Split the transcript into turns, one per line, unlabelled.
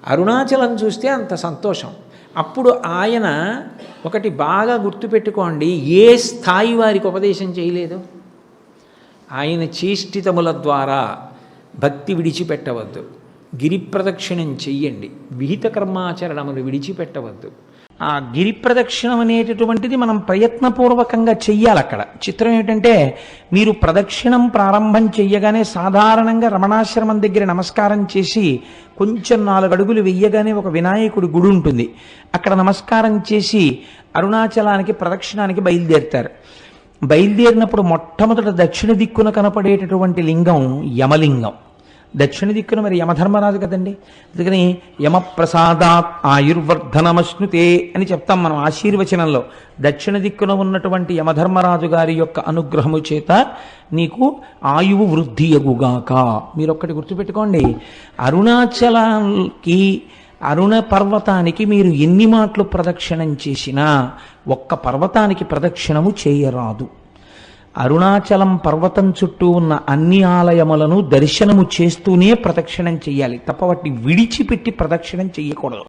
అరుణాచలం చూస్తే అంత సంతోషం. అప్పుడు ఆయన ఒకటి బాగా గుర్తుపెట్టుకోండి, ఏ స్థాయి వారికి ఉపదేశం చేయలేదు. ఆయన చేష్టితముల ద్వారా భక్తి విడిచిపెట్టవద్దు, గిరి ప్రదక్షిణం చెయ్యండి, విహిత కర్మాచరణములు విడిచిపెట్టవద్దు. ఆ గిరి ప్రదక్షిణం అనేటటువంటిది మనం ప్రయత్నపూర్వకంగా చెయ్యాలి. అక్కడ చిత్రం ఏమిటంటే, మీరు ప్రదక్షిణం ప్రారంభం చెయ్యగానే సాధారణంగా రమణాశ్రమం దగ్గర నమస్కారం చేసి కొంచెం 4 అడుగులు వెయ్యగానే ఒక వినాయకుడి గుడి ఉంటుంది. అక్కడ నమస్కారం చేసి అరుణాచలానికి ప్రదక్షిణానికి బయలుదేరుతారు. బయలుదేరినప్పుడు మొట్టమొదట దక్షిణ దిక్కున కనపడేటటువంటి లింగం యమలింగం. దక్షిణ దిక్కున మరి యమధర్మరాజు కదండి. అందుకని యమప్రసాదాత్ ఆయుర్వర్ధనమశ్నుతే అని చెప్తాం మనం ఆశీర్వచనంలో. దక్షిణ దిక్కున ఉన్నటువంటి యమధర్మరాజు గారి యొక్క అనుగ్రహము చేత నీకు ఆయువు వృద్ధి అగుగాక. మీరు ఒక్కటి గుర్తుపెట్టుకోండి, అరుణాచలానికి అరుణ పర్వతానికి మీరు ఎన్ని మాటలు ప్రదక్షిణం చేసినా ఒక్క పర్వతానికి ప్రదక్షిణము చేయరాదు. అరుణాచలం పర్వతం చుట్టూ ఉన్న అన్ని ఆలయములను దర్శనము చేస్తూనే ప్రదక్షిణం చెయ్యాలి తప్ప వాటిని విడిచిపెట్టి ప్రదక్షిణం చెయ్యకూడదు.